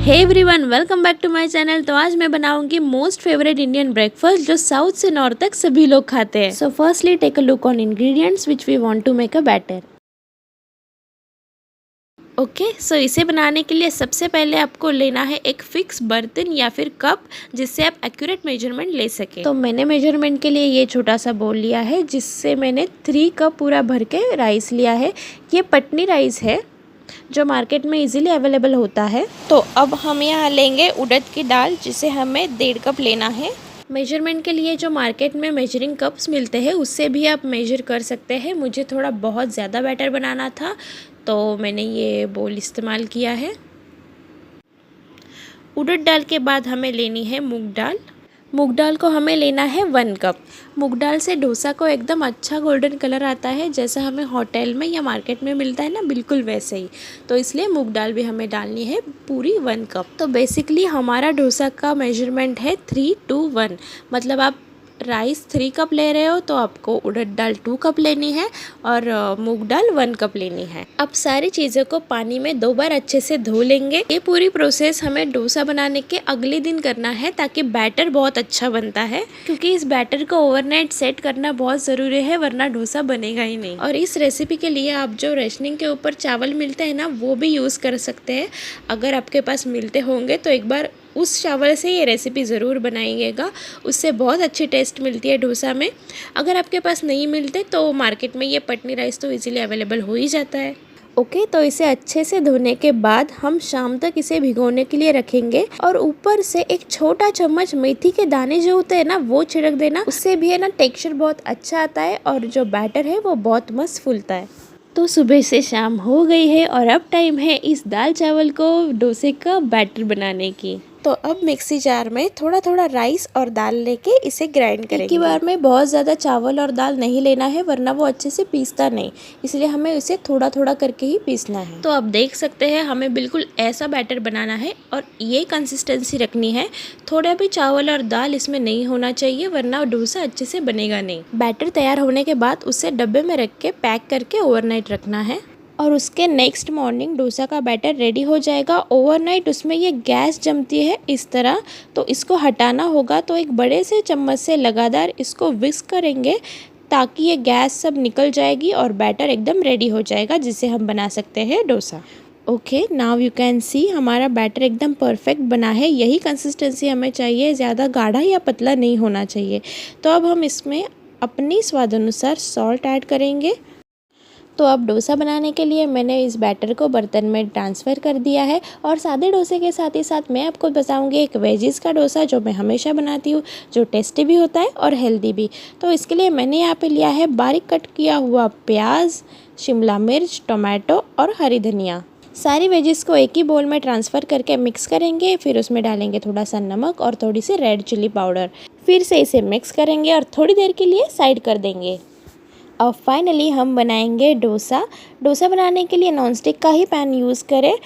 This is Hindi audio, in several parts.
Hey everyone, welcome back to my channel. तो आज मैं बनाऊंगी मोस्ट फेवरेट इंडियन ब्रेकफास्ट जो साउथ से नॉर्थ तक सभी लोग खाते हैं। So firstly take a look on ingredients which we want to make a batter. Okay, so इसे बनाने के लिए सबसे पहले आपको लेना है एक फिक्स बर्तन या फिर कप जिससे आप एक्यूरेट मेजरमेंट ले सके। तो मैंने मेजरमेंट के लिए ये छोटा सा बोल लिया है जिससे मैंने 3 कप पूरा भर के राइस लिया है। ये पटनी राइस है जो मार्केट में इजीली अवेलेबल होता है। तो अब हम यहाँ लेंगे उड़द की दाल जिसे हमें 1.5 कप लेना है। मेजरमेंट के लिए जो मार्केट में मेजरिंग कप्स मिलते हैं उससे भी आप मेजर कर सकते हैं। मुझे थोड़ा बहुत ज़्यादा बैटर बनाना था तो मैंने ये बोल इस्तेमाल किया है। उड़द दाल के बाद हमें लेनी है मूंग दाल। मूंग दाल को हमें लेना है 1 कप। मूंग दाल से डोसा को एकदम अच्छा गोल्डन कलर आता है जैसा हमें होटल में या मार्केट में मिलता है ना, बिल्कुल वैसे ही। तो इसलिए मूंग दाल भी हमें डालनी है पूरी 1 कप। तो बेसिकली हमारा डोसा का मेजरमेंट है 3 to 1। मतलब आप राइस 3 कप ले रहे हो तो आपको उड़द दाल 2 कप लेनी है और मूंग दाल 1 कप लेनी है। अब सारी चीज़ों को पानी में 2 बार अच्छे से धो लेंगे। ये पूरी प्रोसेस हमें डोसा बनाने के अगले दिन करना है ताकि बैटर बहुत अच्छा बनता है, क्योंकि इस बैटर को ओवरनाइट सेट करना बहुत ज़रूरी है वरना डोसा बनेगा ही नहीं। और इस रेसिपी के लिए आप जो रेशनिंग के ऊपर चावल मिलते हैं ना वो भी यूज़ कर सकते हैं। अगर आपके पास मिलते होंगे तो एक बार उस चावल से ये रेसिपी ज़रूर बनाइएगा, उससे बहुत अच्छी टेस्ट मिलती है डोसा में। अगर आपके पास नहीं मिलते तो मार्केट में ये पटनी राइस तो इजीली अवेलेबल हो ही जाता है। ओके, तो इसे अच्छे से धोने के बाद हम शाम तक इसे भिगोने के लिए रखेंगे और ऊपर से एक छोटा चम्मच मेथी के दाने जो होते हैं ना वो छिड़क देना। उससे भी है ना टेक्सचर बहुत अच्छा आता है और जो बैटर है वो बहुत मस्त फूलता है। तो सुबह से शाम हो गई है और अब टाइम है इस दाल चावल को डोसे का बैटर बनाने की। तो अब मिक्सी जार में थोड़ा थोड़ा राइस और दाल लेके इसे ग्राइंड करेंगे। एक ही बार में बहुत ज़्यादा चावल और दाल नहीं लेना है वरना वो अच्छे से पीसता नहीं, इसलिए हमें इसे थोड़ा थोड़ा करके ही पीसना है। तो आप देख सकते हैं हमें बिल्कुल ऐसा बैटर बनाना है और ये कंसिस्टेंसी रखनी है। थोड़ा भी चावल और दाल इसमें नहीं होना चाहिए वरना डोसा अच्छे से बनेगा नहीं। बैटर तैयार होने के बाद उसे डब्बे में रख के पैक करके ओवरनाइट रखना है और उसके नेक्स्ट मॉर्निंग डोसा का बैटर रेडी हो जाएगा। ओवरनाइट उसमें ये गैस जमती है इस तरह, तो इसको हटाना होगा। तो एक बड़े से चम्मच से लगातार इसको विस्क करेंगे ताकि ये गैस सब निकल जाएगी और बैटर एकदम रेडी हो जाएगा जिसे हम बना सकते हैं dosa. Okay, now you can see हमारा बैटर एकदम परफेक्ट बना है। यही कंसिस्टेंसी हमें चाहिए, ज़्यादा गाढ़ा या पतला नहीं होना चाहिए। तो अब हम इसमें अपनी स्वाद अनुसार सॉल्ट ऐड करेंगे। तो अब डोसा बनाने के लिए मैंने इस बैटर को बर्तन में ट्रांसफ़र कर दिया है और सादे डोसे के साथ ही साथ मैं आपको बताऊंगी एक वेजिस का डोसा जो मैं हमेशा बनाती हूँ, जो टेस्टी भी होता है और हेल्दी भी। तो इसके लिए मैंने यहाँ पे लिया है बारीक कट किया हुआ प्याज, शिमला मिर्च, टोमेटो और हरी धनिया। सारी वेजिस को एक ही बोल में ट्रांसफ़र करके मिक्स करेंगे। फिर उसमें डालेंगे थोड़ा सा नमक और थोड़ी सी रेड चिली पाउडर। फिर से इसे मिक्स करेंगे और थोड़ी देर के लिए साइड कर देंगे। और फाइनली हम बनाएंगे डोसा। डोसा बनाने के लिए नॉनस्टिक का ही पैन यूज़ करें।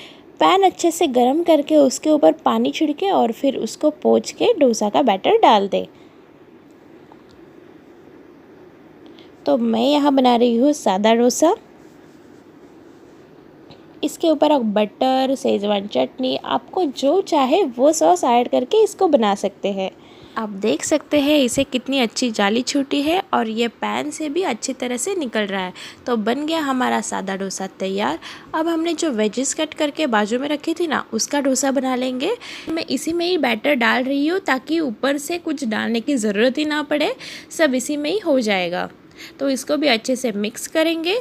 पैन अच्छे से गर्म करके उसके ऊपर पानी छिड़के और फिर उसको पोंछ के डोसा का बैटर डाल दें। तो मैं यहाँ बना रही हूँ सादा डोसा। इसके ऊपर आप बटर, शेजवान चटनी, आपको जो चाहे वो सॉस ऐड करके इसको बना सकते हैं। आप देख सकते हैं इसे कितनी अच्छी जाली छूटी है और ये पैन से भी अच्छी तरह से निकल रहा है। तो बन गया हमारा सादा डोसा तैयार। अब हमने जो वेजिस कट करके बाजू में रखी थी ना उसका डोसा बना लेंगे। मैं इसी में ही बैटर डाल रही हूँ ताकि ऊपर से कुछ डालने की ज़रूरत ही ना पड़े, सब इसी में ही हो जाएगा। तो इसको भी अच्छे से मिक्स करेंगे।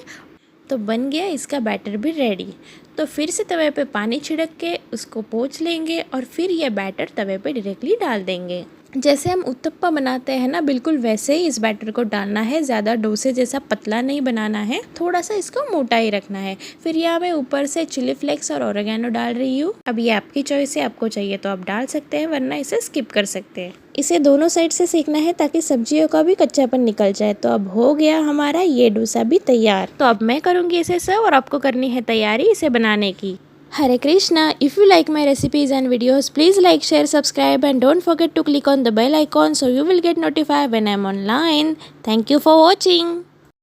तो बन गया इसका बैटर भी रेडी। तो फिर से तवे पे पानी छिड़क के उसको पोंछ लेंगे और फिर ये बैटर तवे पे डायरेक्टली डाल देंगे। जैसे हम उत्तप्पा बनाते हैं ना, बिल्कुल वैसे ही इस बैटर को डालना है। ज़्यादा डोसे जैसा पतला नहीं बनाना है, थोड़ा सा इसको मोटा ही रखना है। फिर यहाँ मैं ऊपर से चिली फ्लेक्स और ओरिगेनो डाल रही हूँ। अब ये आपकी चॉइस है, आपको चाहिए तो आप डाल सकते हैं वरना इसे स्किप कर सकते हैं। इसे दोनों साइड से सेकना है ताकि सब्जियों का भी कच्चापन निकल जाए। तो अब हो गया हमारा ये डोसा भी तैयार। तो अब मैं करूँगी इसे सर्व और आपको करनी है तैयारी इसे बनाने की। Hare Krishna. If you like my recipes and videos, please like, share, subscribe and don't forget to click on the bell icon so you will get notified when I'm online. Thank you for watching.